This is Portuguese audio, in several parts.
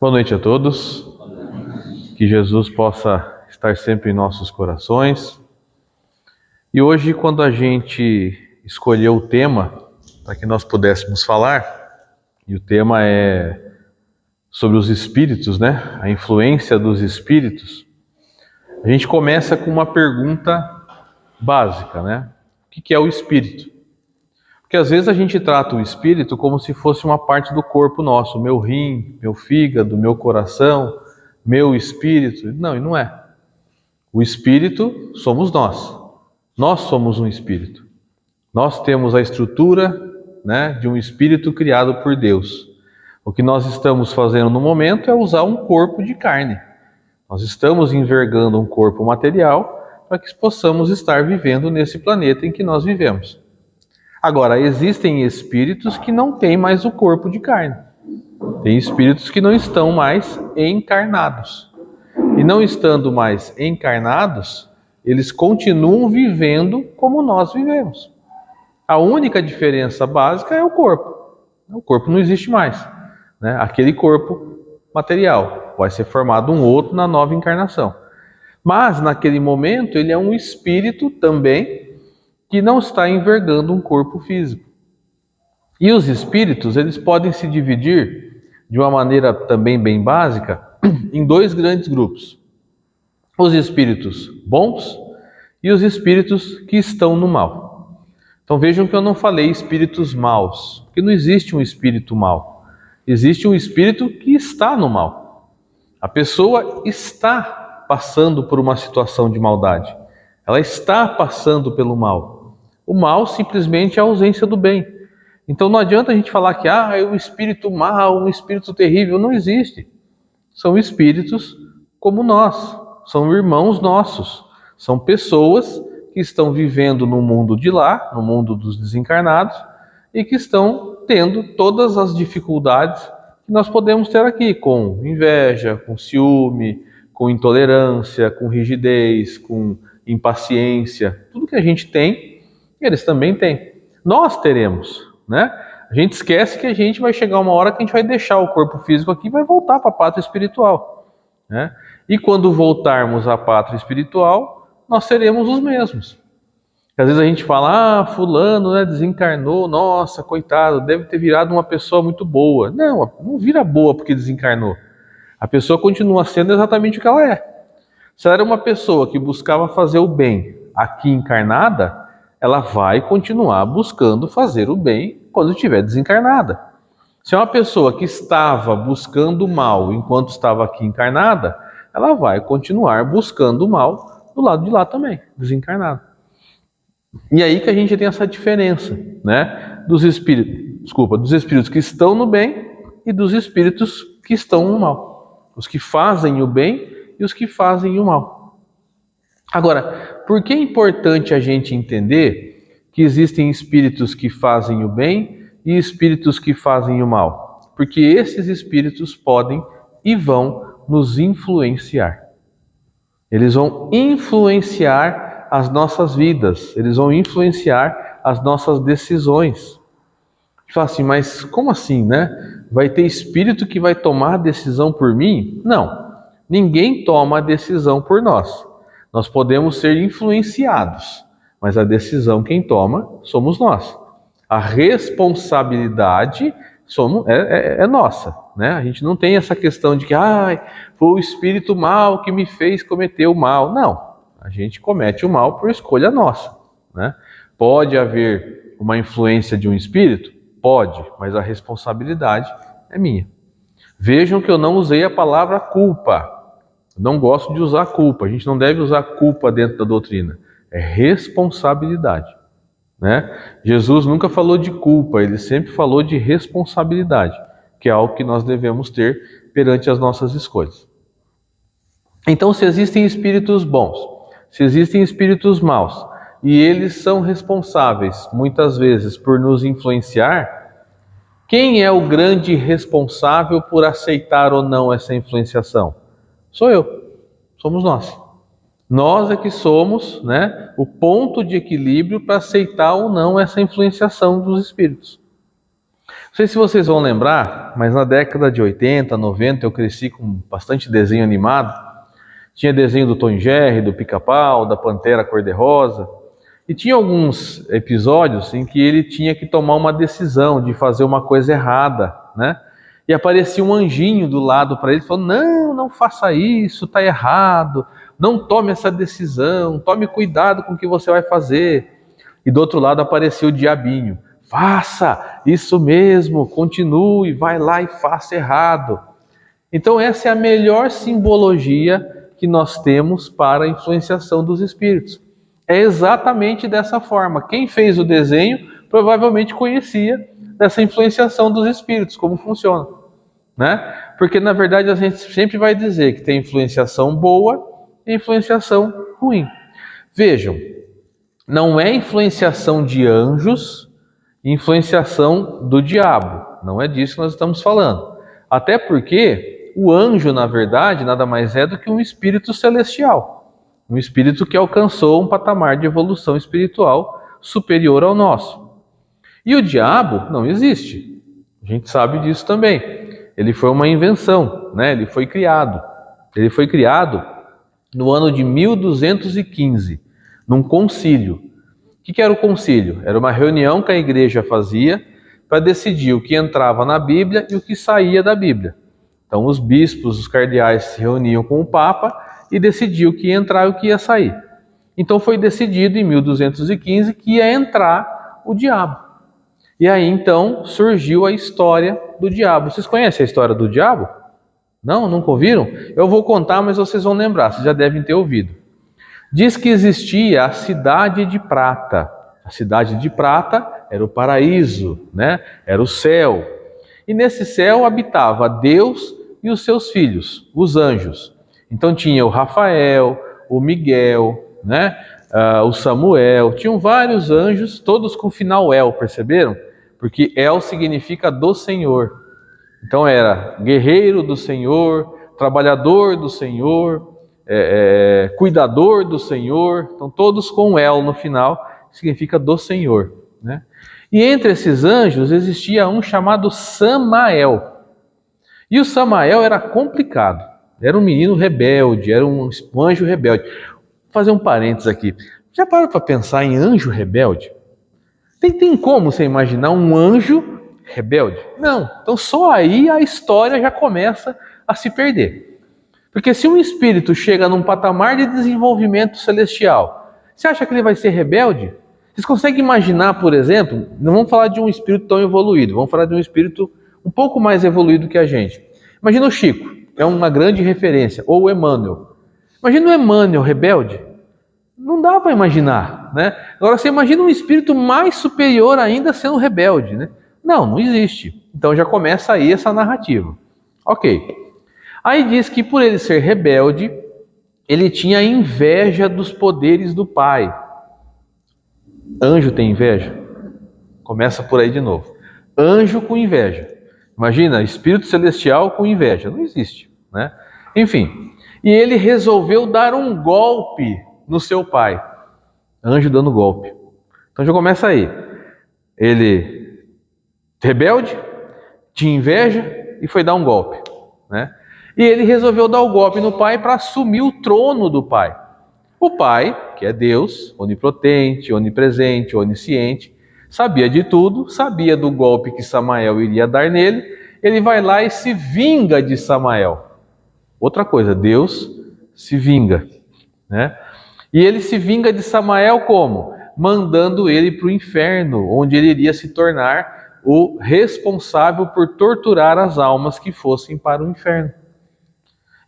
Boa noite a todos, que Jesus possa estar sempre em nossos corações. E hoje, quando a gente escolheu o tema para que nós pudéssemos falar, e o tema é sobre os espíritos, né? A influência dos espíritos, a gente começa com uma pergunta básica, né? O que é o espírito? Porque às vezes a gente trata o espírito como se fosse uma parte do corpo nosso, meu rim, meu fígado, meu coração, meu espírito. Não, e não é. O espírito somos nós. Nós somos um espírito. Nós temos a estrutura, né, de um espírito criado por Deus. O que nós estamos fazendo no momento é usar um corpo de carne. Nós estamos envergando um corpo material para que possamos estar vivendo nesse planeta em que nós vivemos. Agora, existem espíritos que não têm mais o corpo de carne. Tem espíritos que não estão mais encarnados. E não estando mais encarnados, eles continuam vivendo como nós vivemos. A única diferença básica é o corpo. O corpo não existe mais, né? Aquele corpo material. Vai ser formado um outro na nova encarnação. Mas, naquele momento, ele é um espírito também que não está envergando um corpo físico. E os espíritos, eles podem se dividir de uma maneira também bem básica em dois grandes grupos. Os espíritos bons e os espíritos que estão no mal. Então vejam que eu não falei espíritos maus, porque não existe um espírito mau. Existe um espírito que está no mal. A pessoa está passando por uma situação de maldade. Ela está passando pelo mal. O mal simplesmente é a ausência do bem. Então não adianta a gente falar que é um espírito mau, um espírito terrível. Não existe. São espíritos como nós. São irmãos nossos. São pessoas que estão vivendo no mundo de lá, no mundo dos desencarnados, e que estão tendo todas as dificuldades que nós podemos ter aqui, com inveja, com ciúme, com intolerância, com rigidez, com impaciência. Tudo que a gente tem, eles também têm. Nós teremos, né? A gente esquece que a gente vai chegar uma hora que a gente vai deixar o corpo físico aqui e vai voltar para a pátria espiritual, né? E quando voltarmos à pátria espiritual, nós seremos os mesmos. Às vezes a gente fala, fulano, né, desencarnou, nossa, coitado, deve ter virado uma pessoa muito boa. Não, não vira boa porque desencarnou. A pessoa continua sendo exatamente o que ela é. Se ela era uma pessoa que buscava fazer o bem aqui encarnada, ela vai continuar buscando fazer o bem quando estiver desencarnada. Se é uma pessoa que estava buscando o mal enquanto estava aqui encarnada, ela vai continuar buscando o mal do lado de lá também, desencarnada. E aí que a gente tem essa diferença, né, dos espíritos que estão no bem e dos espíritos que estão no mal. Os que fazem o bem e os que fazem o mal. Agora, por que é importante a gente entender que existem espíritos que fazem o bem e espíritos que fazem o mal? Porque esses espíritos podem e vão nos influenciar. Eles vão influenciar as nossas vidas, eles vão influenciar as nossas decisões. Fala assim, mas como assim, né? Vai ter espírito que vai tomar a decisão por mim? Não, ninguém toma a decisão por nós. Nós podemos ser influenciados, mas a decisão quem toma somos nós. A responsabilidade é nossa, né? A gente não tem essa questão de que foi o espírito mal que me fez cometer o mal. Não, a gente comete o mal por escolha nossa, né? Pode haver uma influência de um espírito? Pode, mas a responsabilidade é minha. Vejam que eu não usei a palavra culpa. Eu não gosto de usar culpa. A gente não deve usar culpa dentro da doutrina. É responsabilidade, né? Jesus nunca falou de culpa, ele sempre falou de responsabilidade, que é algo que nós devemos ter perante as nossas escolhas. Então, se existem espíritos bons, se existem espíritos maus, e eles são responsáveis, muitas vezes, por nos influenciar, quem é o grande responsável por aceitar ou não essa influenciação? Sou eu, somos nós. Nós é que somos, né, o ponto de equilíbrio para aceitar ou não essa influenciação dos espíritos. Não sei se vocês vão lembrar, mas na década de 80, 90, eu cresci com bastante desenho animado. Tinha desenho do Tom e Jerry, do Pica-Pau, da Pantera Cor-de-Rosa. E tinha alguns episódios em que ele tinha que tomar uma decisão de fazer uma coisa errada, né? E aparecia um anjinho do lado para ele, falando: não, não faça isso, está errado. Não tome essa decisão, tome cuidado com o que você vai fazer. E do outro lado aparecia o diabinho: faça isso mesmo, continue, vai lá e faça errado. Então essa é a melhor simbologia que nós temos para a influenciação dos espíritos. É exatamente dessa forma. Quem fez o desenho provavelmente conhecia dessa influenciação dos espíritos, como funciona, né? Porque na verdade a gente sempre vai dizer que tem influenciação boa e influenciação ruim. Vejam, não é influenciação de anjos, influenciação do diabo. Não é disso que nós estamos falando. Até porque o anjo, na verdade, nada mais é do que um espírito celestial. Um espírito que alcançou um patamar de evolução espiritual superior ao nosso. E o diabo não existe. A gente sabe disso também. Ele foi uma invenção, né? Ele foi criado. Ele foi criado no ano de 1215, num concílio. O que era o concílio? Era uma reunião que a igreja fazia para decidir o que entrava na Bíblia e o que saía da Bíblia. Então os bispos, os cardeais se reuniam com o Papa e decidiam o que ia entrar e o que ia sair. Então foi decidido em 1215 que ia entrar o diabo. E aí então surgiu a história do diabo. Vocês conhecem a história do diabo? Não? Nunca ouviram? Eu vou contar, mas vocês vão lembrar, vocês já devem ter ouvido. Diz que existia a cidade de prata. A cidade de prata era o paraíso, né? Era o céu. E nesse céu habitava Deus e os seus filhos, os anjos. Então tinha o Rafael, o Miguel, né? O Samuel. Tinham vários anjos, todos com final El, perceberam? Porque El significa do Senhor. Então era guerreiro do Senhor, trabalhador do Senhor, cuidador do Senhor. Então todos com El no final, significa do Senhor, né? E entre esses anjos existia um chamado Samael. E o Samael era complicado. Era um menino rebelde, era um anjo rebelde. Vou fazer um parênteses aqui. Já parou para pensar em anjo rebelde? Tem como você imaginar um anjo rebelde? Não. Então só aí a história já começa a se perder. Porque se um espírito chega num patamar de desenvolvimento celestial, você acha que ele vai ser rebelde? Vocês conseguem imaginar, por exemplo, não vamos falar de um espírito tão evoluído, vamos falar de um espírito um pouco mais evoluído que a gente. Imagina o Chico, é uma grande referência, ou o Emmanuel. Imagina o Emmanuel rebelde. Não dá para imaginar, né? Agora você imagina um espírito mais superior ainda sendo rebelde, né? Não, não existe. Então já começa aí essa narrativa. Ok. Aí diz que por ele ser rebelde, ele tinha inveja dos poderes do pai. Anjo tem inveja? Começa por aí de novo. Anjo com inveja. Imagina, espírito celestial com inveja. Não existe, né? Enfim, e ele resolveu dar um golpe no seu pai. Anjo dando golpe. Então já começa aí. Ele rebelde, tinha inveja e foi dar um golpe, né? E ele resolveu dar o golpe no pai para assumir o trono do pai. O pai, que é Deus, onipotente, onipresente, onisciente, sabia de tudo, sabia do golpe que Samael iria dar nele, ele vai lá e se vinga de Samael. Outra coisa, Deus se vinga, né? E ele se vinga de Samael como? Mandando ele para o inferno, onde ele iria se tornar o responsável por torturar as almas que fossem para o inferno.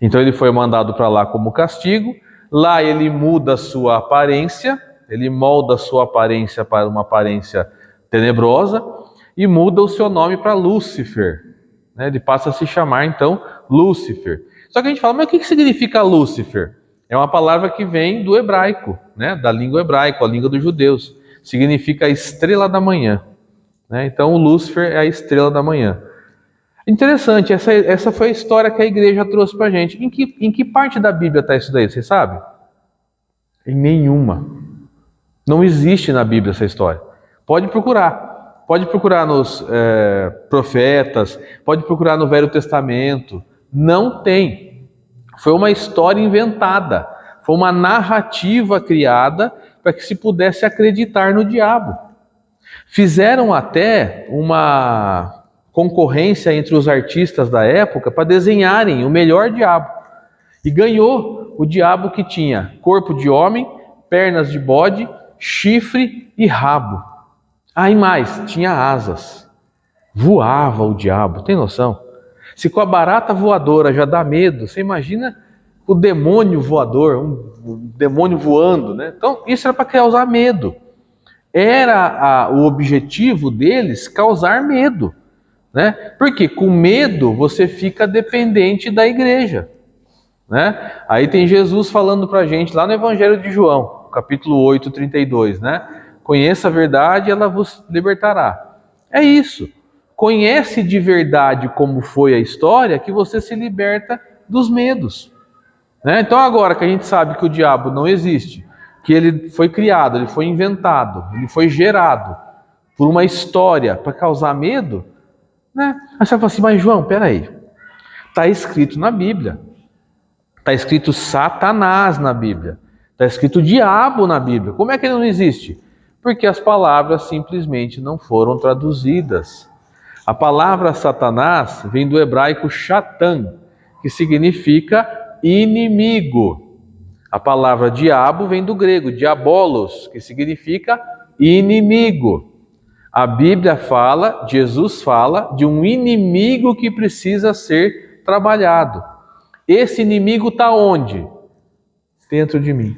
Então ele foi mandado para lá como castigo. Lá ele muda a sua aparência, ele molda a sua aparência para uma aparência tenebrosa e muda o seu nome para Lúcifer. Ele passa a se chamar então Lúcifer. Só que a gente fala, mas o que significa Lúcifer? É uma palavra que vem do hebraico, né? Da língua hebraica, a língua dos judeus. Significa estrela da manhã. Então o Lúcifer é a estrela da manhã. Interessante, essa foi a história que a igreja trouxe para a gente. Em que parte da Bíblia está isso daí, você sabe? Em nenhuma. Não existe na Bíblia essa história. Pode procurar. pode procurar nos profetas, pode procurar no Velho Testamento. Não tem. Foi uma história inventada, foi uma narrativa criada para que se pudesse acreditar no diabo. Fizeram até uma concorrência entre os artistas da época para desenharem o melhor diabo. E ganhou o diabo que tinha corpo de homem, pernas de bode, chifre e rabo. E mais, tinha asas. Voava o diabo, tem noção? Se com a barata voadora já dá medo, você imagina o demônio voador, um demônio voando, né? Então, isso era para causar medo. Era o objetivo deles causar medo, né? Porque com medo você fica dependente da igreja, né? Aí tem Jesus falando para a gente lá no Evangelho de João, capítulo 8, 32, né? Conheça a verdade, ela vos libertará. É isso. Conhece de verdade como foi a história que você se liberta dos medos, né? Então agora que a gente sabe que o diabo não existe, que ele foi criado, ele foi inventado, ele foi gerado por uma história para causar medo, né? Aí você fala assim, mas João, peraí, está escrito na Bíblia, está escrito Satanás na Bíblia, está escrito diabo na Bíblia, como é que ele não existe? Porque as palavras simplesmente não foram traduzidas. A palavra Satanás vem do hebraico Shatan, que significa inimigo. A palavra diabo vem do grego diabolos, que significa inimigo. A Bíblia fala, Jesus fala, de um inimigo que precisa ser trabalhado. Esse inimigo está onde? Dentro de mim.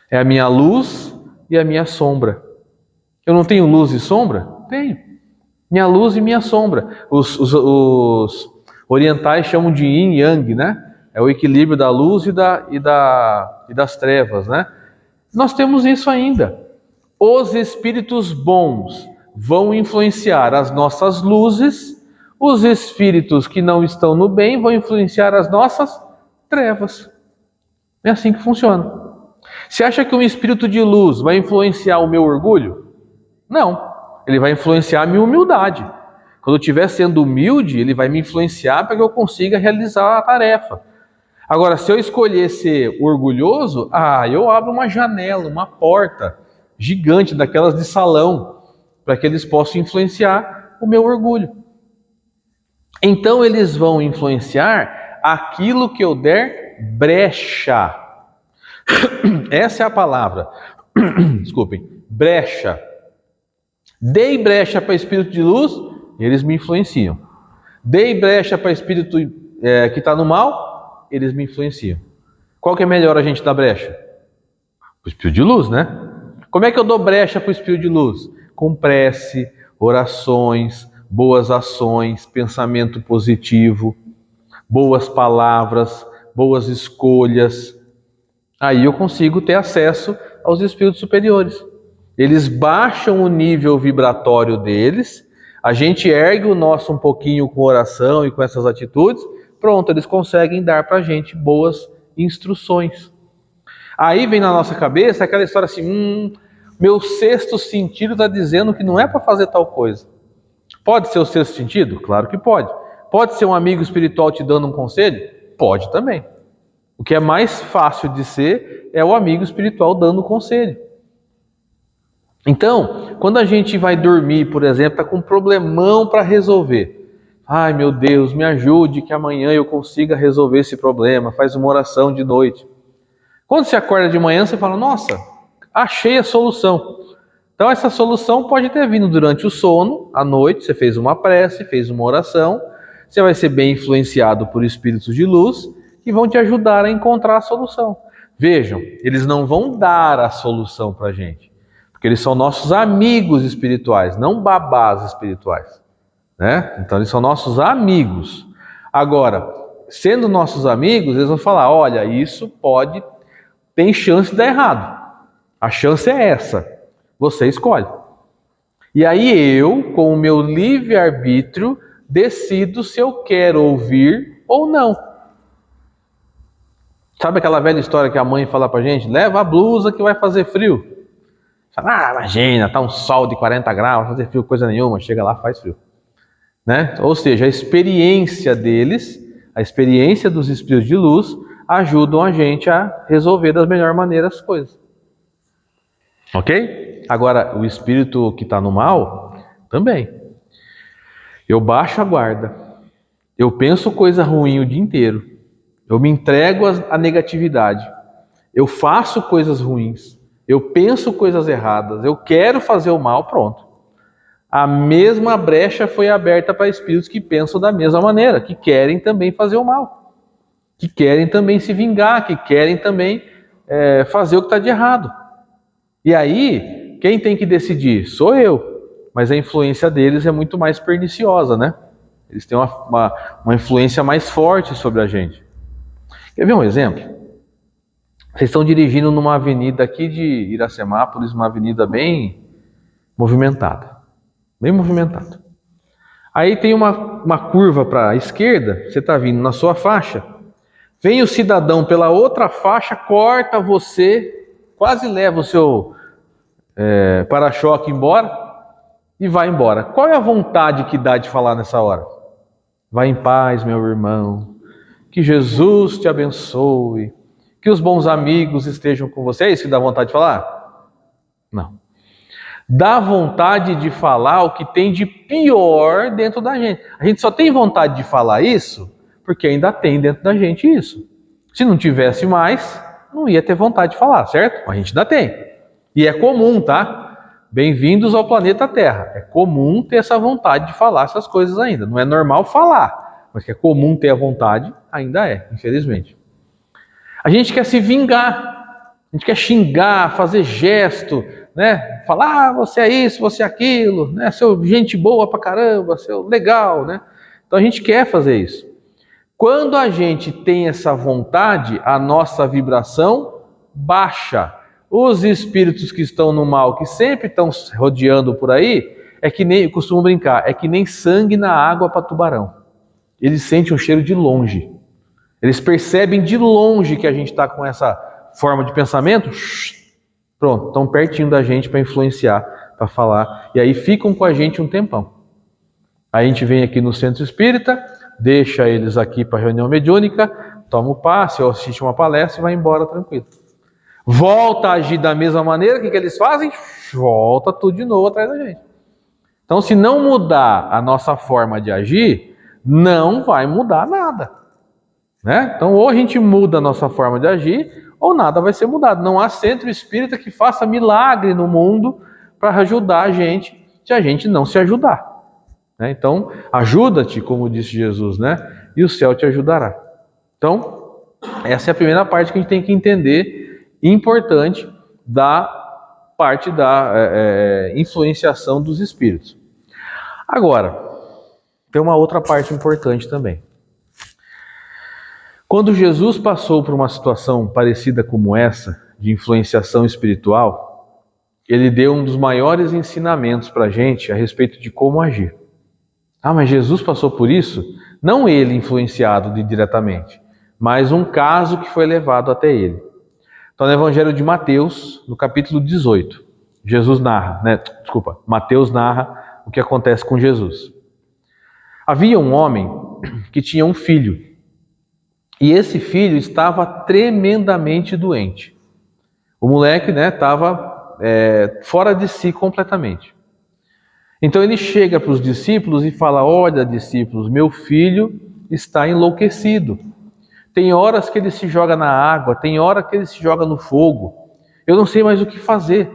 É a minha luz e a minha sombra. Eu não tenho luz e sombra? Tenho. Minha luz e minha sombra. Os orientais chamam de yin e yang, né? É o equilíbrio da luz e das trevas, né? Nós temos isso ainda. Os espíritos bons vão influenciar as nossas luzes, os espíritos que não estão no bem vão influenciar as nossas trevas. É assim que funciona. Você acha que um espírito de luz vai influenciar o meu orgulho? Não. Ele vai influenciar a minha humildade. Quando eu estiver sendo humilde, ele vai me influenciar para que eu consiga realizar a tarefa. Agora, se eu escolher ser orgulhoso, eu abro uma janela, uma porta gigante, daquelas de salão, para que eles possam influenciar o meu orgulho. Então, eles vão influenciar aquilo que eu der brecha. Essa é a palavra. Desculpem, brecha. Dei brecha para espírito de luz, eles me influenciam. Dei brecha para espírito que está no mal, eles me influenciam. Qual que é melhor a gente dar brecha? O espírito de luz, né? Como é que eu dou brecha para o espírito de luz? Com prece, orações, boas ações, pensamento positivo, boas palavras, boas escolhas. Aí eu consigo ter acesso aos espíritos superiores. Eles baixam o nível vibratório deles, a gente ergue o nosso um pouquinho com oração e com essas atitudes, pronto, eles conseguem dar para a gente boas instruções. Aí vem na nossa cabeça aquela história assim, meu sexto sentido está dizendo que não é para fazer tal coisa. Pode ser o sexto sentido? Claro que pode. Pode ser um amigo espiritual te dando um conselho? Pode também. O que é mais fácil de ser é o amigo espiritual dando conselho. Então, quando a gente vai dormir, por exemplo, está com um problemão para resolver. Ai, meu Deus, me ajude que amanhã eu consiga resolver esse problema. Faz uma oração de noite. Quando você acorda de manhã, você fala, nossa, achei a solução. Então, essa solução pode ter vindo durante o sono, à noite, você fez uma prece, fez uma oração. Você vai ser bem influenciado por espíritos de luz que vão te ajudar a encontrar a solução. Vejam, eles não vão dar a solução para a gente. Porque eles são nossos amigos espirituais, não babás espirituais, né? Então eles são nossos amigos. Agora, sendo nossos amigos, eles vão falar, olha, isso tem chance de dar errado. A chance é essa. Você escolhe. E aí eu, com o meu livre-arbítrio, decido se eu quero ouvir ou não. Sabe aquela velha história que a mãe fala pra gente? Leva a blusa que vai fazer frio. Fala, imagina, tá um sol de 40 graus, não fazer frio coisa nenhuma, chega lá, faz frio. Né? Ou seja, a experiência deles, a experiência dos espíritos de luz, ajudam a gente a resolver das melhores maneiras as coisas. Ok? Agora, o espírito que está no mal, também. Eu baixo a guarda, eu penso coisa ruim o dia inteiro, eu me entrego à negatividade, eu faço coisas ruins, eu penso coisas erradas, eu quero fazer o mal, pronto. A mesma brecha foi aberta para espíritos que pensam da mesma maneira, que querem também fazer o mal, que querem também se vingar, que querem também fazer o que está de errado. E aí, quem tem que decidir? Sou eu. Mas a influência deles é muito mais perniciosa, né? Eles têm uma influência mais forte sobre a gente. Quer ver um exemplo? Vocês estão dirigindo numa avenida aqui de Iracemápolis, uma avenida bem movimentada. Bem movimentada. Aí tem uma curva para a esquerda, você está vindo na sua faixa, vem o cidadão pela outra faixa, corta você, quase leva o seu para-choque embora e vai embora. Qual é a vontade que dá de falar nessa hora? Vai em paz, meu irmão, que Jesus te abençoe, que os bons amigos estejam com você. É isso que dá vontade de falar? Não. Dá vontade de falar o que tem de pior dentro da gente. A gente só tem vontade de falar isso porque ainda tem dentro da gente isso. Se não tivesse mais, não ia ter vontade de falar, certo? A gente ainda tem. E é comum, tá? Bem-vindos ao planeta Terra. É comum ter essa vontade de falar essas coisas ainda. Não é normal falar, mas que é comum ter a vontade, ainda é, infelizmente. A gente quer se vingar, a gente quer xingar, fazer gesto, né? Falar, você é isso, você é aquilo, né? Seu gente boa pra caramba, seu legal, né? Então a gente quer fazer isso. Quando a gente tem essa vontade, a nossa vibração baixa. Os espíritos que estão no mal, que sempre estão rodeando por aí, é que nem, eu costumo brincar, é que nem sangue na água para tubarão. Eles sentem um cheiro de longe. Eles percebem de longe que a gente está com essa forma de pensamento. Pronto, estão pertinho da gente para influenciar, para falar. E aí ficam com a gente um tempão. Aí a gente vem aqui no centro espírita, deixa eles aqui para reunião mediúnica, toma o passe, ou assiste uma palestra e vai embora tranquilo. Volta a agir da mesma maneira, o que eles fazem? Volta tudo de novo atrás da gente. Então, se não mudar a nossa forma de agir, não vai mudar nada. Né? Então, ou a gente muda a nossa forma de agir, ou nada vai ser mudado. Não há centro espírita que faça milagre no mundo para ajudar a gente, se a gente não se ajudar. Né? Então, ajuda-te, como disse Jesus, né? E o céu te ajudará. Então, essa é a primeira parte que a gente tem que entender, importante, da parte da influenciação dos espíritos. Agora, tem uma outra parte importante também. Quando Jesus passou por uma situação parecida como essa, de influenciação espiritual, ele deu um dos maiores ensinamentos para a gente a respeito de como agir. Ah, mas Jesus passou por isso? Não ele influenciado diretamente, mas um caso que foi levado até ele. Então, no Evangelho de Mateus, no capítulo 18, Mateus narra o que acontece com Jesus. Havia um homem que tinha um filho, e esse filho estava tremendamente doente. O moleque, estava fora de si completamente. Então ele chega para os discípulos e fala: olha, discípulos, meu filho está enlouquecido. Tem horas que ele se joga na água, tem hora que ele se joga no fogo. Eu não sei mais o que fazer.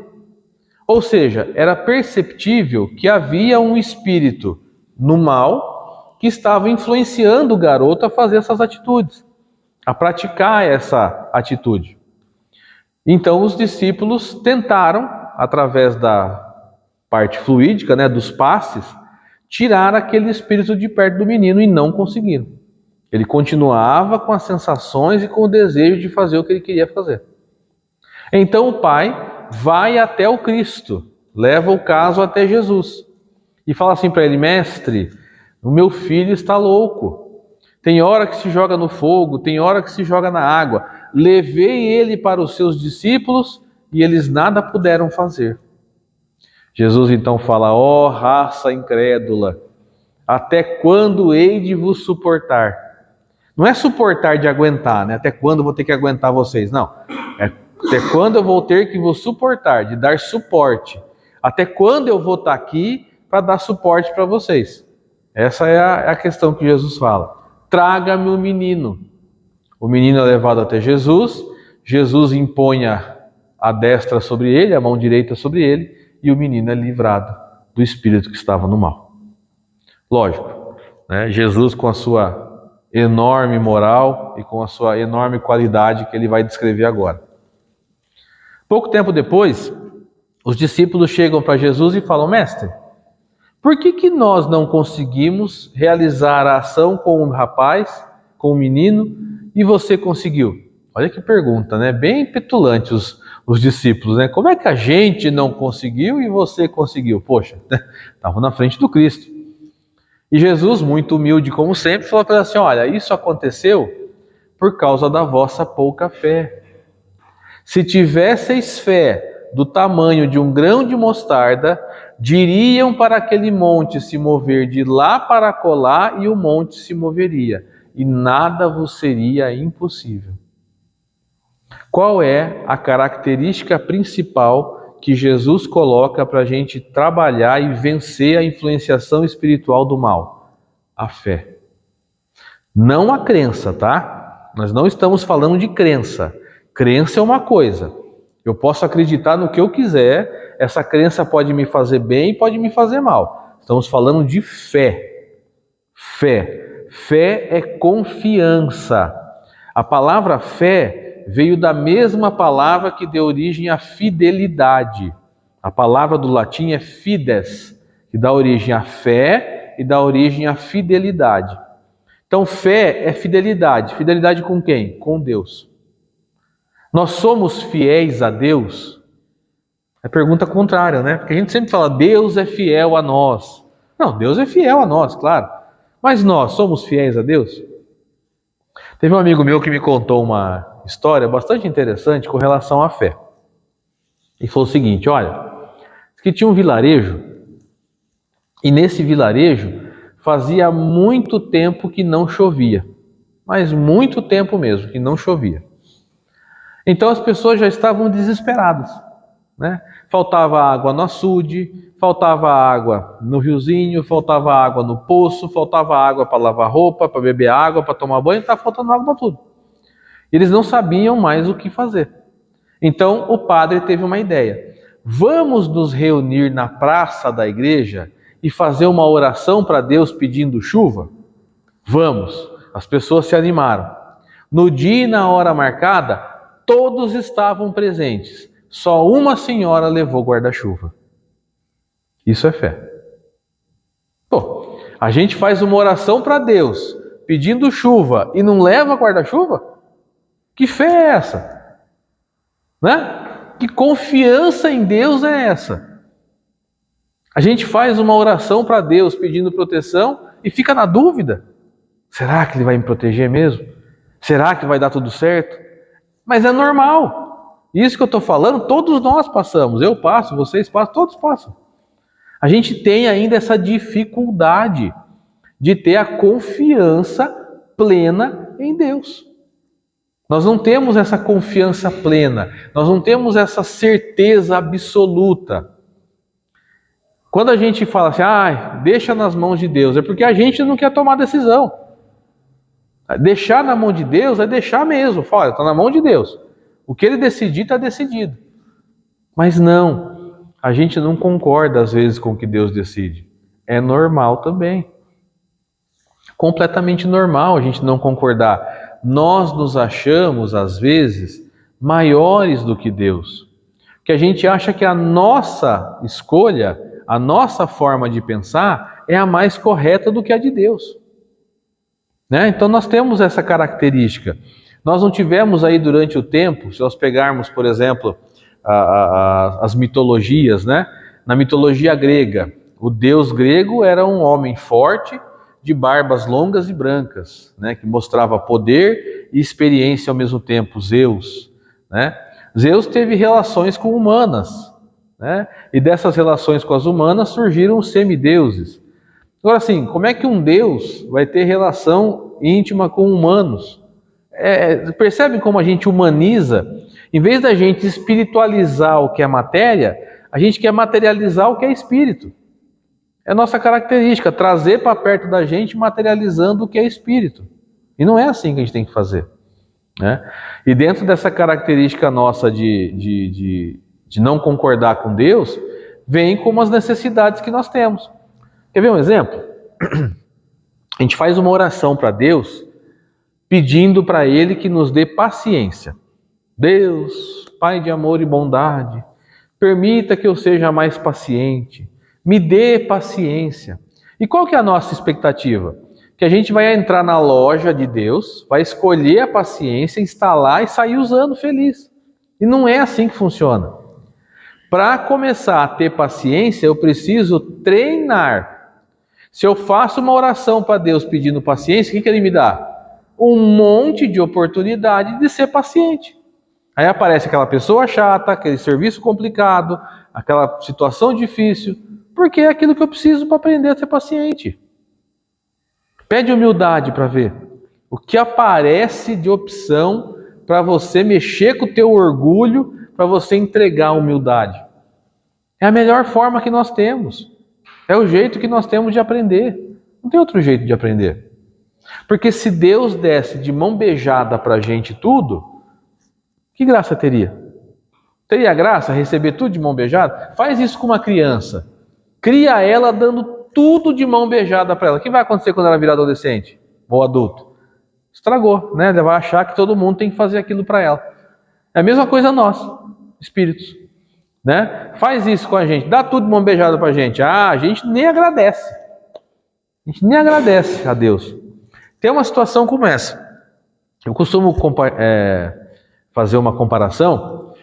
Ou seja, era perceptível que havia um espírito no mal que estava influenciando o garoto a fazer essas atitudes, a praticar essa atitude. Então os discípulos tentaram, através da parte fluídica, dos passes, tirar aquele espírito de perto do menino e não conseguiram. Ele continuava com as sensações e com o desejo de fazer o que ele queria fazer. Então o pai vai até o Cristo, leva o caso até Jesus e fala assim para ele: mestre, o meu filho está louco. Tem hora que se joga no fogo, tem hora que se joga na água. Levei ele para os seus discípulos e eles nada puderam fazer. Jesus então fala: ó raça incrédula, até quando hei de vos suportar? Não é suportar de aguentar, né? Até quando eu vou ter que aguentar vocês? Não. É até quando eu vou ter que vos suportar, de dar suporte. Até quando eu vou estar aqui para dar suporte para vocês? Essa é a questão que Jesus fala. Traga-me o menino. O menino é levado até Jesus. Jesus impõe a destra sobre ele, a mão direita sobre ele, e o menino é livrado do espírito que estava no mal. Lógico, né? Jesus, com a sua enorme moral e com a sua enorme qualidade que ele vai descrever agora. Pouco tempo depois, os discípulos chegam para Jesus e falam: mestre, por que nós não conseguimos realizar a ação com o rapaz, com o menino, e você conseguiu? Olha que pergunta, né? Bem petulante os discípulos, né? Como é que a gente não conseguiu e você conseguiu? Poxa, estavam na frente do Cristo. E Jesus, muito humilde como sempre, falou para eles assim: olha, isso aconteceu por causa da vossa pouca fé. Se tivesseis fé do tamanho de um grão de mostarda, diriam para aquele monte se mover de lá para acolá, e o monte se moveria, e nada vos seria impossível. Qual é a característica principal que Jesus coloca para a gente trabalhar e vencer a influenciação espiritual do mal? A fé. Não a crença, tá? Nós não estamos falando de crença. Crença é uma coisa. Eu posso acreditar no que eu quiser, essa crença pode me fazer bem e pode me fazer mal. Estamos falando de fé. Fé. Fé é confiança. A palavra fé veio da mesma palavra que deu origem à fidelidade. A palavra do latim é fides, que dá origem à fé e dá origem à fidelidade. Então, fé é fidelidade. Fidelidade com quem? Com Deus. Nós somos fiéis a Deus? É pergunta contrária, né? Porque a gente sempre fala, Deus é fiel a nós. Não, Deus é fiel a nós, claro. Mas nós somos fiéis a Deus? Teve um amigo meu que me contou uma história bastante interessante com relação à fé. Ele falou o seguinte: olha, que tinha um vilarejo, e nesse vilarejo fazia muito tempo que não chovia. Mas muito tempo mesmo que não chovia. Então as pessoas já estavam desesperadas, né? Faltava água no açude, faltava água no riozinho, faltava água no poço, faltava água para lavar roupa, para beber água, para tomar banho, estava faltando água para tudo. Eles não sabiam mais o que fazer. Então o padre teve uma ideia: vamos nos reunir na praça da igreja e fazer uma oração para Deus pedindo chuva? Vamos. As pessoas se animaram. No dia e na hora marcada, todos estavam presentes. Só uma senhora levou guarda-chuva. Isso é fé. Pô, a gente faz uma oração para Deus pedindo chuva e não leva guarda-chuva? Que fé é essa? Né? Que confiança em Deus é essa? A gente faz uma oração para Deus pedindo proteção e fica na dúvida. Será que Ele vai me proteger mesmo? Será que vai dar tudo certo? Mas é normal. Isso que eu estou falando, todos nós passamos. Eu passo, vocês passam, todos passam. A gente tem ainda essa dificuldade de ter a confiança plena em Deus. Nós não temos essa confiança plena. Nós não temos essa certeza absoluta. Quando a gente fala assim, deixa nas mãos de Deus, é porque a gente não quer tomar decisão. Deixar na mão de Deus é deixar mesmo. Olha, está na mão de Deus. O que Ele decidir, está decidido. Mas não, a gente não concorda às vezes com o que Deus decide. É normal também. Completamente normal a gente não concordar. Nós nos achamos, às vezes, maiores do que Deus. Porque a gente acha que a nossa escolha, a nossa forma de pensar, é a mais correta do que a de Deus. Né? Então nós temos essa característica. Nós não tivemos aí durante o tempo, se nós pegarmos, por exemplo, as mitologias, né? Na mitologia grega, o deus grego era um homem forte, de barbas longas e brancas, né? Que mostrava poder e experiência ao mesmo tempo, Zeus. Né? Zeus teve relações com humanas, né? E dessas relações com as humanas surgiram os semideuses. Agora, assim, como é que um Deus vai ter relação íntima com humanos? Percebe como a gente humaniza? Em vez da gente espiritualizar o que é matéria, a gente quer materializar o que é espírito. É nossa característica, trazer para perto da gente, materializando o que é espírito. E não é assim que a gente tem que fazer, né? E dentro dessa característica nossa de não concordar com Deus, vem como as necessidades que nós temos. Quer ver um exemplo? A gente faz uma oração para Deus, pedindo para Ele que nos dê paciência. Deus, Pai de amor e bondade, permita que eu seja mais paciente. Me dê paciência. E qual que é a nossa expectativa? Que a gente vai entrar na loja de Deus, vai escolher a paciência, instalar e sair usando feliz. E não é assim que funciona. Para começar a ter paciência, eu preciso treinar. Se eu faço uma oração para Deus pedindo paciência, o que Ele me dá? Um monte de oportunidade de ser paciente. Aí aparece aquela pessoa chata, aquele serviço complicado, aquela situação difícil, porque é aquilo que eu preciso para aprender a ser paciente. Pede humildade para ver o que aparece de opção para você mexer com o teu orgulho, para você entregar a humildade. É a melhor forma que nós temos. É o jeito que nós temos de aprender. Não tem outro jeito de aprender. Porque se Deus desse de mão beijada para a gente tudo, que graça teria? Teria graça receber tudo de mão beijada? Faz isso com uma criança. Cria ela dando tudo de mão beijada para ela. O que vai acontecer quando ela virar adolescente ou adulto? Estragou, né? Ela vai achar que todo mundo tem que fazer aquilo para ela. É a mesma coisa nós, espíritos, né? Faz isso com a gente, dá tudo de mão beijada para a gente. A gente nem agradece. A gente nem agradece a Deus. Tem uma situação como essa. Eu costumo fazer uma comparação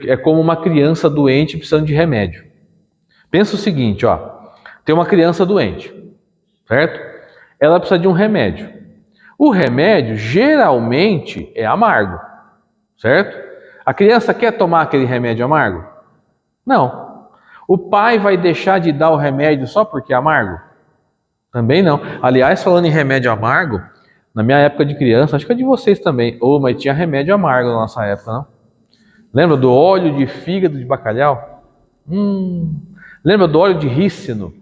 é como uma criança doente precisando de remédio. Pensa o seguinte, ó, tem uma criança doente, certo? Ela precisa de um remédio. O remédio geralmente é amargo, certo? A criança quer tomar aquele remédio amargo? Não. O pai vai deixar de dar o remédio só porque é amargo? Também não. Aliás, falando em remédio amargo, na minha época de criança, acho que é de vocês também, mas tinha remédio amargo na nossa época, não? Lembra do óleo de fígado de bacalhau? Lembra do óleo de rícino?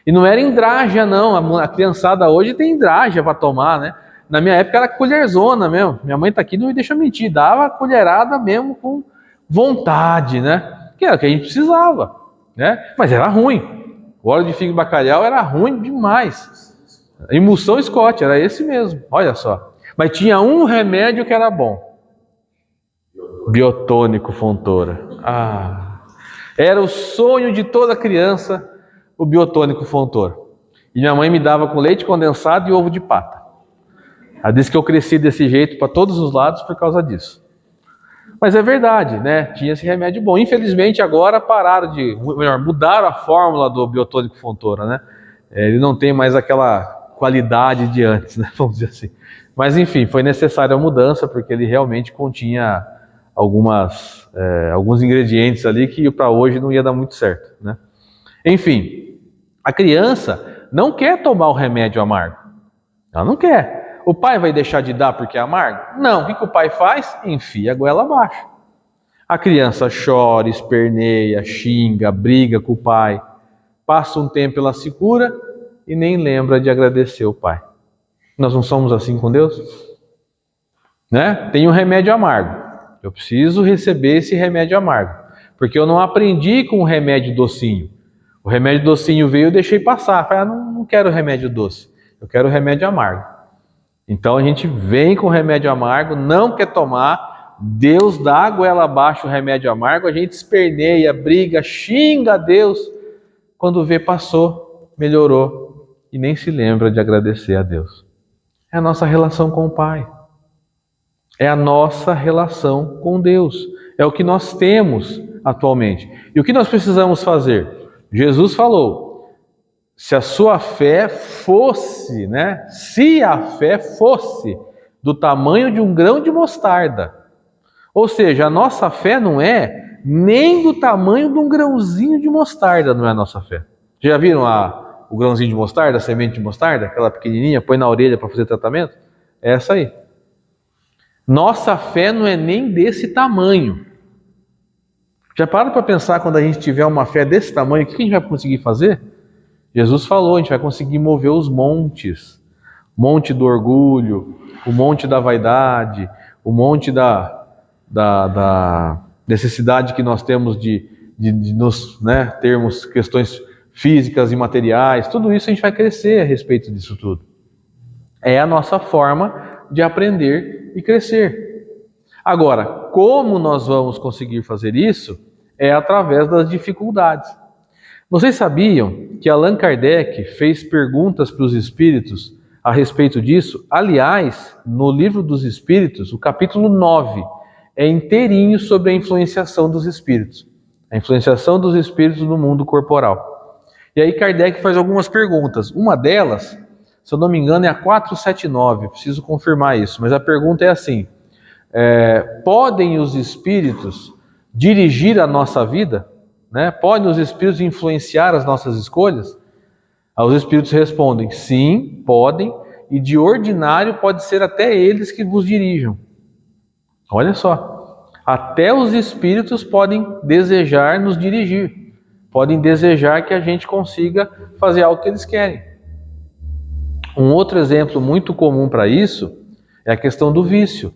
E não era hidrágia, não. A criançada hoje tem hidrágia para tomar, né? Na minha época era colherzona mesmo. Minha mãe está aqui, não me deixa mentir. Dava colherada mesmo com vontade, né? Que era o que a gente precisava, né? Mas era ruim. O óleo de fígado de bacalhau era ruim demais. A emulsão Scott, era esse mesmo. Olha só. Mas tinha um remédio que era bom. Biotônico Fontoura. Era o sonho de toda criança, o biotônico Fontoura. E minha mãe me dava com leite condensado e ovo de pata. Ela disse que eu cresci desse jeito para todos os lados por causa disso. Mas é verdade, né? Tinha esse remédio bom. Infelizmente agora mudaram a fórmula do biotônico Fontoura, né? Ele não tem mais aquela qualidade de antes, né? Vamos dizer assim. Mas enfim, foi necessária a mudança porque ele realmente continha alguns ingredientes ali que para hoje não ia dar muito certo, né? Enfim, a criança não quer tomar o remédio amargo. Ela não quer. O pai vai deixar de dar porque é amargo? Não. O que o pai faz? Enfia a goela abaixo. A criança chora, esperneia, xinga, briga com o pai. Passa um tempo, ela se cura e nem lembra de agradecer o pai. Nós não somos assim com Deus? Né? Tem um remédio amargo. Eu preciso receber esse remédio amargo, porque eu não aprendi com o remédio docinho. O remédio docinho veio e eu deixei passar. Falei, não quero remédio doce, eu quero remédio amargo. Então a gente vem com o remédio amargo, não quer tomar, Deus dá a goela abaixo o remédio amargo, a gente esperneia, briga, xinga a Deus. Quando vê, passou, melhorou e nem se lembra de agradecer a Deus. É a nossa relação com o Pai. É a nossa relação com Deus. É o que nós temos atualmente. E o que nós precisamos fazer? Jesus falou, se a sua fé fosse, né? Se a fé fosse do tamanho de um grão de mostarda. Ou seja, a nossa fé não é Nem do tamanho de um grãozinho de mostarda não é a nossa fé. Já viram o grãozinho de mostarda, a semente de mostarda? Aquela pequenininha, põe na orelha para fazer tratamento? É essa aí. Nossa fé não é nem desse tamanho. Já para pensar quando a gente tiver uma fé desse tamanho, o que a gente vai conseguir fazer? Jesus falou, a gente vai conseguir mover os montes. Monte do orgulho, o monte da vaidade, o monte da necessidade que nós temos de nos, termos questões físicas e materiais. Tudo isso a gente vai crescer a respeito disso tudo. É a nossa forma de aprender e crescer. Agora, como nós vamos conseguir fazer isso? É através das dificuldades. Vocês sabiam que Allan Kardec fez perguntas para os espíritos a respeito disso? Aliás, no Livro dos Espíritos, o capítulo 9, é inteirinho sobre a influenciação dos espíritos. A influenciação dos espíritos no mundo corporal. E aí Kardec faz algumas perguntas. Uma delas, se eu não me engano, é a 479, preciso confirmar isso, mas a pergunta é assim: podem os espíritos dirigir a nossa vida? Podem os espíritos influenciar as nossas escolhas? Os espíritos respondem: sim, podem, e de ordinário pode ser até eles que vos dirijam. Olha só, até os espíritos podem desejar nos dirigir, podem desejar que a gente consiga fazer algo que eles querem. Um outro exemplo muito comum para isso é a questão do vício,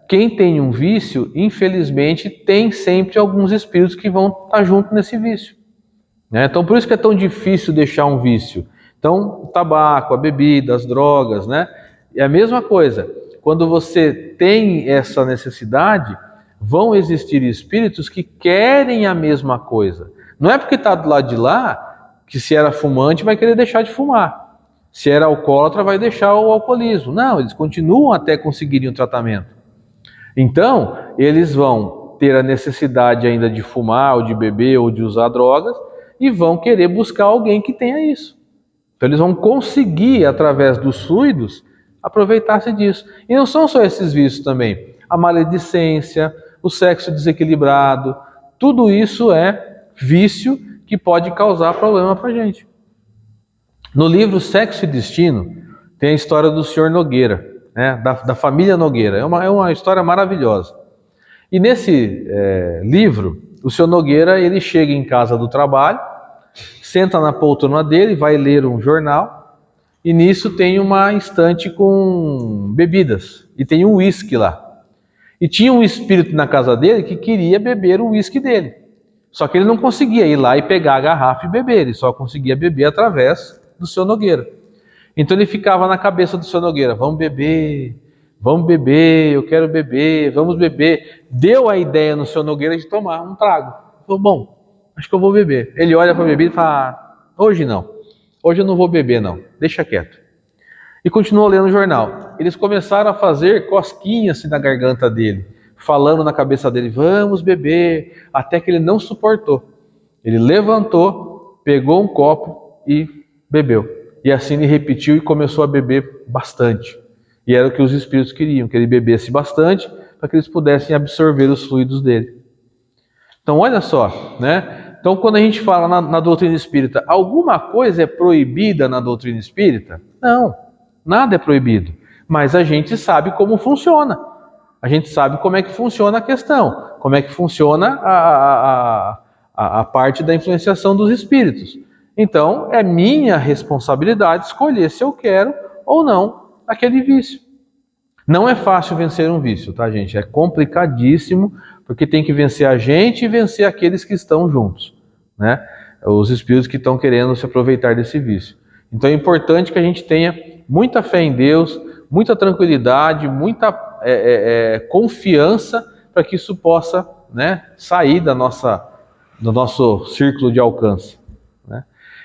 Quem tem um vício, infelizmente, tem sempre alguns espíritos que vão estar junto nesse vício. Então, por isso que é tão difícil deixar um vício. Então, o tabaco, a bebida, as drogas, É a mesma coisa. Quando você tem essa necessidade, vão existir espíritos que querem a mesma coisa. Não é porque está do lado de lá que, se era fumante, vai querer deixar de fumar. Se era alcoólatra, vai deixar o alcoolismo. Não, eles continuam até conseguirem o tratamento. Então, eles vão ter a necessidade ainda de fumar, ou de beber, ou de usar drogas, e vão querer buscar alguém que tenha isso. Então, eles vão conseguir, através dos fluidos, aproveitar-se disso. E não são só esses vícios também. A maledicência, o sexo desequilibrado, tudo isso é vício que pode causar problema para a gente. No livro Sexo e Destino, tem a história do Sr. Nogueira, da família Nogueira. É uma história maravilhosa. E nesse livro, o Sr. Nogueira, ele chega em casa do trabalho, senta na poltrona dele, vai ler um jornal, e nisso tem uma estante com bebidas, e tem um uísque lá. E tinha um espírito na casa dele que queria beber o uísque dele. Só que ele não conseguia ir lá e pegar a garrafa e beber, ele só conseguia beber através do Sr. Nogueira. Então ele ficava na cabeça do Sr. Nogueira: vamos beber, eu quero beber, vamos beber. Deu a ideia no Sr. Nogueira de tomar um trago. Falou: bom, acho que eu vou beber. Ele olha para a bebida e fala: hoje não, hoje eu não vou beber não, deixa quieto. E continuou lendo o jornal. Eles começaram a fazer cosquinhas na garganta dele, falando na cabeça dele: vamos beber, até que ele não suportou. Ele levantou, pegou um copo e bebeu. E assim ele repetiu e começou a beber bastante. E era o que os espíritos queriam, que ele bebesse bastante, para que eles pudessem absorver os fluidos dele. Então olha só, Então quando a gente fala na doutrina espírita, alguma coisa é proibida na doutrina espírita? Não, nada é proibido. Mas a gente sabe como funciona. A gente sabe como é que funciona a questão, como é que funciona a parte da influenciação dos espíritos. Então, é minha responsabilidade escolher se eu quero ou não aquele vício. Não é fácil vencer um vício, tá, gente? É complicadíssimo, porque tem que vencer a gente e vencer aqueles que estão juntos, Os espíritos que estão querendo se aproveitar desse vício. Então, é importante que a gente tenha muita fé em Deus, muita tranquilidade, muita confiança, para que isso possa sair do nosso círculo de alcance.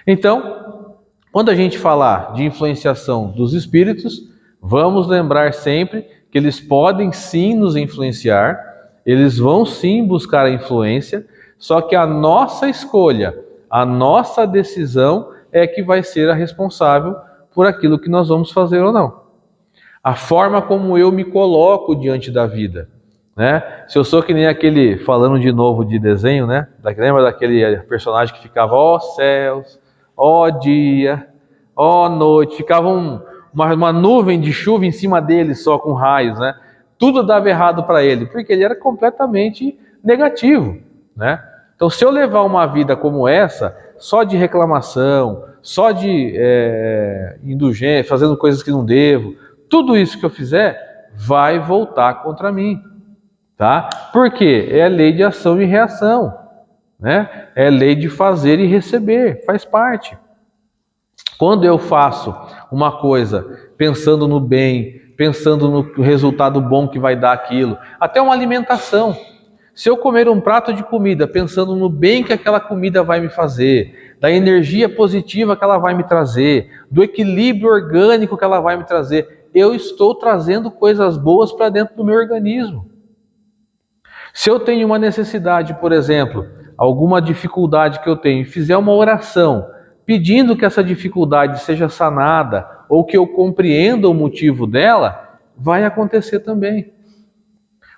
Então, quando a gente falar de influenciação dos espíritos, vamos lembrar sempre que eles podem sim nos influenciar, eles vão sim buscar a influência, só que a nossa escolha, a nossa decisão é que vai ser a responsável por aquilo que nós vamos fazer ou não. A forma como eu me coloco diante da vida. né? Se eu sou que nem aquele, falando de novo de desenho, né? Lembra daquele personagem que ficava, ó céus, ó dia, ó noite, ficava uma nuvem de chuva em cima dele só com raios, né? Tudo dava errado para ele, porque ele era completamente negativo, né? Então, se eu levar uma vida como essa, só de reclamação, só de indulgência, fazendo coisas que não devo, tudo isso que eu fizer vai voltar contra mim, tá? Porque é lei de ação e reação, né? É lei de fazer e receber, faz parte. Quando eu faço uma coisa pensando no bem, pensando no resultado bom que vai dar aquilo, até uma alimentação. Se eu comer um prato de comida pensando no bem que aquela comida vai me fazer, da energia positiva que ela vai me trazer, do equilíbrio orgânico que ela vai me trazer, eu estou trazendo coisas boas para dentro do meu organismo. Se eu tenho uma necessidade, por exemplo, alguma dificuldade que eu tenho, e fizer uma oração pedindo que essa dificuldade seja sanada ou que eu compreenda o motivo dela, vai acontecer também.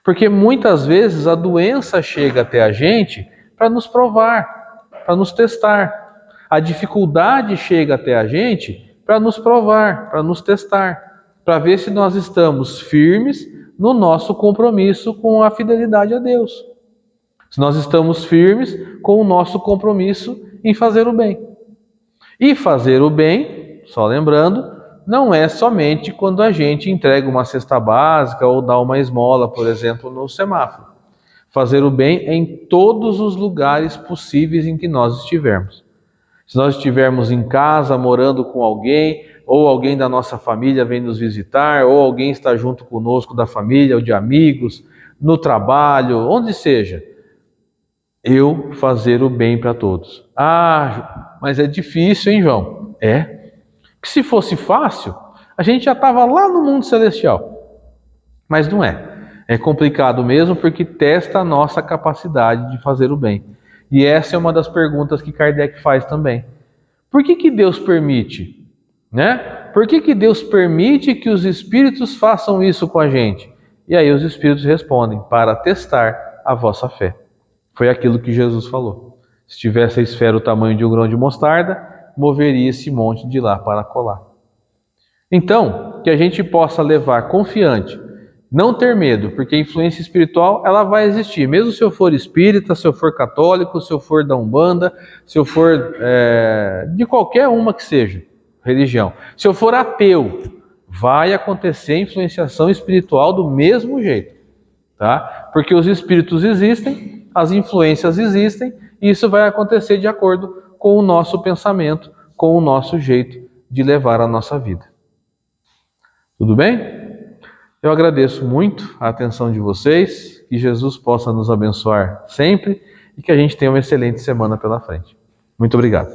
Porque muitas vezes a doença chega até a gente para nos provar, para nos testar. A dificuldade chega até a gente para nos provar, para nos testar, para ver se nós estamos firmes no nosso compromisso com a fidelidade a Deus. Se nós estamos firmes com o nosso compromisso em fazer o bem. E fazer o bem, só lembrando, não é somente quando a gente entrega uma cesta básica ou dá uma esmola, por exemplo, no semáforo. Fazer o bem é em todos os lugares possíveis em que nós estivermos. Se nós estivermos em casa, morando com alguém, ou alguém da nossa família vem nos visitar, ou alguém está junto conosco da família ou de amigos, no trabalho, onde seja, eu fazer o bem para todos. Ah, mas é difícil, hein, João? É. Que se fosse fácil, a gente já estava lá no mundo celestial. Mas não é. É complicado mesmo porque testa a nossa capacidade de fazer o bem. E essa é uma das perguntas que Kardec faz também. Por que Deus permite? Né? Por que Deus permite que os espíritos façam isso com a gente? E aí os espíritos respondem, para testar a vossa fé. Foi aquilo que Jesus falou. Se tivesse a esfera o tamanho de um grão de mostarda, moveria esse monte de lá para colar. Então, que a gente possa levar confiante, não ter medo, porque a influência espiritual ela vai existir. Mesmo se eu for espírita, se eu for católico, se eu for da Umbanda, se eu for de qualquer uma que seja religião. Se eu for ateu, vai acontecer influenciação espiritual do mesmo jeito, tá? Porque os espíritos existem, as influências existem, e isso vai acontecer de acordo com o nosso pensamento, com o nosso jeito de levar a nossa vida. Tudo bem? Eu agradeço muito a atenção de vocês, que Jesus possa nos abençoar sempre e que a gente tenha uma excelente semana pela frente. Muito obrigado.